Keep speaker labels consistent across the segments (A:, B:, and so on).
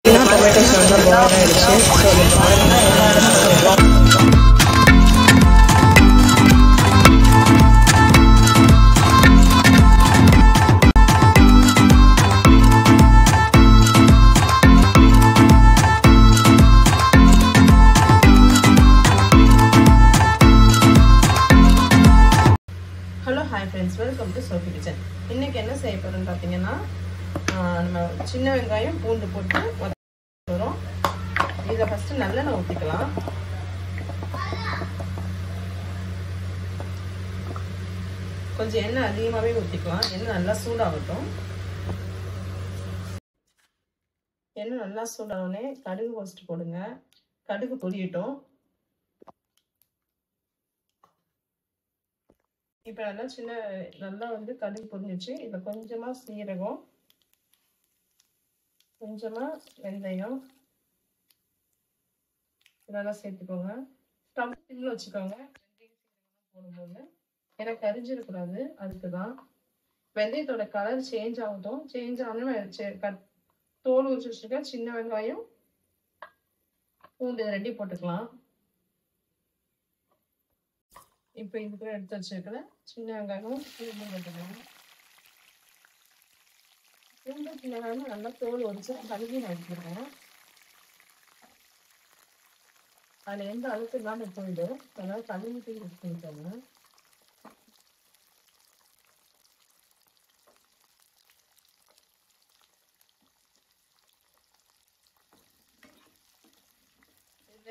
A: Tomatoes நல்லா boil ஆகிடுச்சு. So அது பாருங்கன்னா எல்லா இடமும்
B: friends, welcome to Sophie kitchen. இன்னைக்கு என்ன செய்ய போறோம்னு பார்த்தீங்கன்னா, நம்ம சின்ன வெங்காயம் பூண்டு போட்டு வதக்குறோம். இதை ஃபர்ஸ்ட் நல்லெண்ணெய் ஊற்றிக்கலாம். கொஞ்சம் எண்ணெய் அதிகமாகவே ஊற்றிக்கலாம். எண்ணெய் நல்லா சூடாகட்டும். எண்ணெய் நல்லா சூடானே கடுகு ஃபர்ஸ்ட் போடுங்க. கடுகு பொரியட்டும். இப்போ நல்லா கடுகு பொரிஞ்சிச்சு. இதில் கொஞ்சமாக சீரகம், கொஞ்சமாக வெந்தயம் இதெல்லாம் சேர்த்துக்கோங்க. ஸ்டவ் சிம்மில் வச்சுக்கோங்க. வெந்தயம் சீரகம் போடும்போது ஏன்னா கரிஞ்சிடக்கூடாது, அதுக்கு தான். வெந்தயத்தோட கலர் சேஞ்ச் ஆகட்டும். சேஞ்ச் ஆனால் தோல் உரிச்சு வச்சுருக்க சின்ன வெங்காயம் பூண்டு ரெண்டையும் போட்டுக்கலாம். இப்போ இதுக்குள்ள எடுத்து வச்சிருக்கிற சின்ன வெங்காயம் பூண்டு போட்டுக்கலாம். பூண்டு சின்ன வெங்காயம் நல்லா தோல் உரிச்சு கழுவி நான் வச்சுருக்கேன். அதில் எந்த அளவுக்கு இல்லாமல் போயிடும், அதனால கழுவிட்டு யூஸ் பண்ணிக்கோங்க.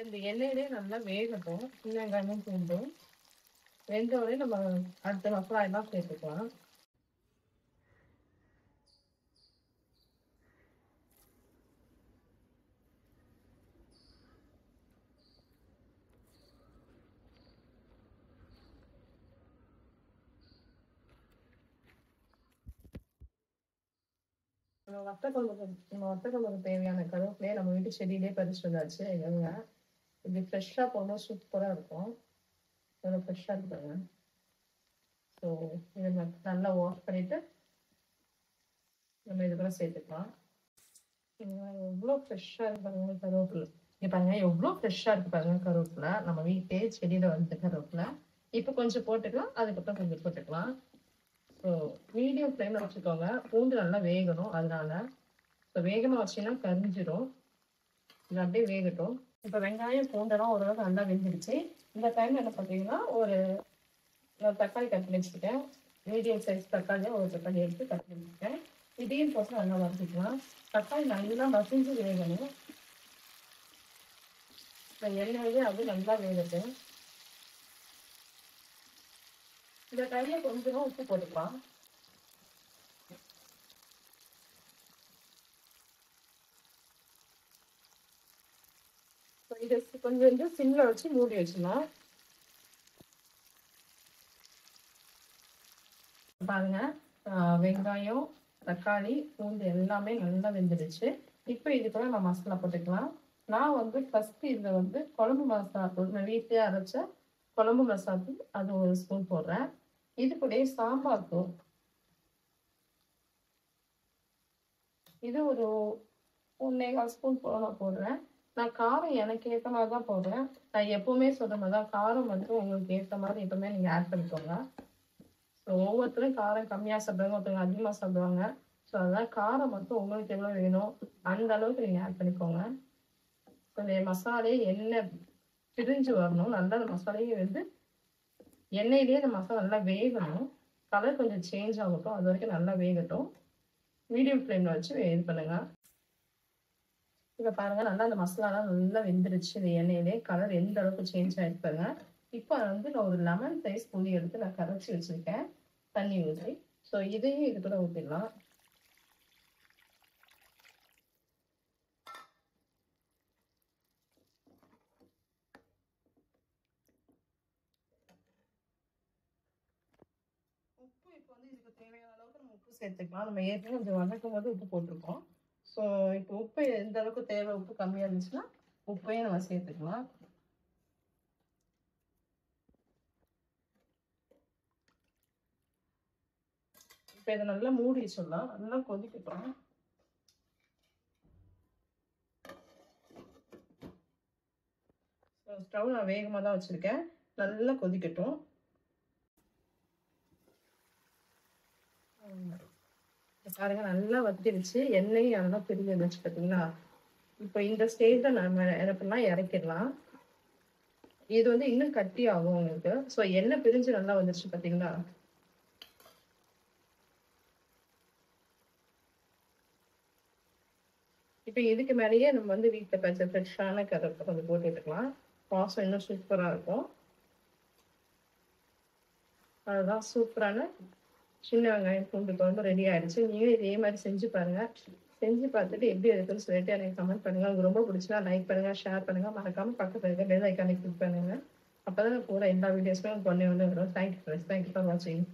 B: இந்த எண்ணெயிலே நல்லா வேகட்டும். சின்ன வெங்காயமும் பூண்டும் வெந்தோடனே நம்ம அடுத்த மசாலா எல்லாம் சேர்த்துக்கலாம். வத்தக்குழம்புக்கு தேவையான கருவேப்பிலையே நம்ம வீட்டு செடியிலே பறிச்சு வந்தாச்சு. எங்க இப்படி ஃப்ரெஷ்ஷாக போகும்போது சூப்பராக இருக்கும். ஃப்ரெஷ்ஷாக இருப்பாங்க. ஸோ இதை நல்லா வாஷ் பண்ணிவிட்டு நம்ம இது கூட சேர்த்துக்கலாம். எவ்வளோ ஃப்ரெஷ்ஷாக இருக்கு பாருங்க கருவேப்பிலை. இங்கே பாருங்க எவ்வளோ ஃப்ரெஷ்ஷாக இருக்கு பாருங்க கருவேப்பிலை. நம்ம வீட்டே செடியில் வந்து கருவேப்பிலை. இப்போ கொஞ்சம் போட்டுக்கலாம், அதுக்கப்புறம் கொஞ்சம் போட்டுக்கலாம். ஸோ மீடியம் ஃப்ளேமில் வச்சுக்கோங்க. பூண்டு நல்லா வேகணும், அதனால. ஸோ வேகமாக வச்சிங்கன்னா கரிஞ்சிடும். இது அப்படியே வேகட்டும். இப்போ வெங்காயம் பூண்டெல்லாம் ஓரளவுக்கு நல்லா வெந்துடுச்சு. இந்த டைம் என்ன பார்த்தீங்கன்னா, ஒரு தக்காளி கட் பண்ணி வச்சுக்கிட்டேன். மீடியம் சைஸ் தக்காளியாக ஒரு தக்காளி எடுத்து கட் பண்ணி வச்சுக்கிட்டேன். இதையும் போட்டு நல்லா வதக்கிக்கலாம். தக்காளி நல்லா மசிஞ்சு வேகணும். இப்போ எண்ணெயிலே அது நல்லா வேகட்டும். இந்த டைமில் கொஞ்சமாக உப்பு போட்டுக்கலாம். இது கொஞ்சம் சிம்மில் வச்சு மூடி வச்சுக்கலாம். பாருங்க, வெங்காயம் தக்காளி பூண்டு எல்லாமே நல்லா வெந்துடுச்சு. இப்போ இது கூட நான் மசாலா போட்டுக்கலாம். நான் ஃபர்ஸ்ட் இதில் குழம்பு மசாலா நான் வீட்டிலே அரைச்ச குழம்பு மசாலா தூள் அது ஒரு ஸ்பூன் போடுறேன். இது கூட சாம்பார் தூள் இது ஒரு 1.25 ஸ்பூன் நான் போடுறேன். நான் காரம் எனக்கு ஏற்ற மாதிரி தான் போடுறேன். நான் எப்பவுமே சொல்ற மாதிரி தான், காரம் உங்களுக்கு ஏற்ற மாதிரி எப்பவுமே நீங்கள் ஆட் பண்ணிக்கோங்க. ஸோ ஒவ்வொருத்தரும் காரம் கம்மியாக சாப்பிடுவாங்க, ஒருத்தவங்க அதிகமாக சாப்பிடுவாங்க. ஸோ அதனால் காரம் உங்களுக்கு எவ்வளோ வேணும் அந்த அளவுக்கு நீங்கள் ஆட் பண்ணிக்கோங்க. ஸோ இந்த மசாலையே எண்ணெய் பிரிஞ்சு வரணும். நல்லா அந்த மசாலையே எண்ணெயிலேயே இந்த மசாலா நல்லா வேகணும். கலர் கொஞ்சம் சேஞ்ச் ஆகட்டும், அது வரைக்கும் நல்லா வேகட்டும். மீடியம் ஃப்ளேமில் வச்சு இது பண்ணுங்க. இப்போ பாருங்க, நல்லா அந்த மசாலாலாம் நல்லா வெந்துருச்சு. இந்த எண்ணெயிலே கலர் எந்த அளவுக்கு சேஞ்ச் ஆகிருப்பாங்க. இப்போ நான் ஒரு லெமன் சைஸ் புளி எடுத்து நான் கரைச்சி வச்சுருக்கேன் தண்ணி ஊற்றி. ஸோ இதையும் இது கூட ஊற்றிடலாம். உப்பு இப்போ இதுக்கு தேவையான அளவுக்கு நம்ம உப்பு சேர்த்துக்கலாம். நம்ம ஏற்கனவே கொஞ்சம் வதக்கும் போது உப்பு போட்டிருக்கோம். ஸோ இப்போ உப்பு எந்த அளவுக்கு தேவை, உப்பு கம்மியாக இருந்துச்சுன்னா உப்பையும் நம்ம சேர்த்துக்கலாம். இப்போ இதை நல்லா மூடி வச்சிடலாம். நல்லா கொதிக்கட்டும். ஸ்டவ் நான் வேகமாக தான் வச்சுருக்கேன். நல்லா கொதிக்கட்டும். பாருங்க நல்லா வத்திருச்சு. எண்ணெயும் நல்லா பிரிஞ்சு வந்துச்சு பார்த்தீங்களா? இப்போ இந்த ஸ்டேஜில் நம்ம என்ன இறக்கிடலாம். இது வந்து இன்னும் கட்டி ஆகும் உங்களுக்கு. ஸோ எண்ணெய் பிரிஞ்சு நல்லா வந்துருச்சு பார்த்தீங்களா? இப்போ இதுக்கு மேலேயே நம்ம வந்து வீட்டில் பச்சை ஃப்ரெஷ்ஷான கருவேப்பிலை கொஞ்சம் போட்டுக்கலாம். வாசம் இன்னும் சூப்பராக இருக்கும். அதுதான் சூப்பரான சின்ன வெங்காயம் பூண்டு குழம்பு ரெடி ஆயிடுச்சு. நீங்களும் இதே மாதிரி செஞ்சு பாருங்க. செஞ்சு பார்த்துட்டு எப்படி இருக்குன்னு சொல்லிட்டு எனக்கு கமெண்ட் பண்ணுங்க. உங்களுக்கு ரொம்ப பிடிச்சா லைக் பண்ணுங்க, ஷேர் பண்ணுங்க, மறக்காம பக்கத்துல இருக்க பெல் ஐக்கானை கிளிக் பண்ணுங்க. அப்பதான் கூட எல்லா வீடியோஸுமே உங்களுக்கு ஒண்ணே ஒன்று வரும். தேங்க்யூ ஃபார் வாட்சிங்.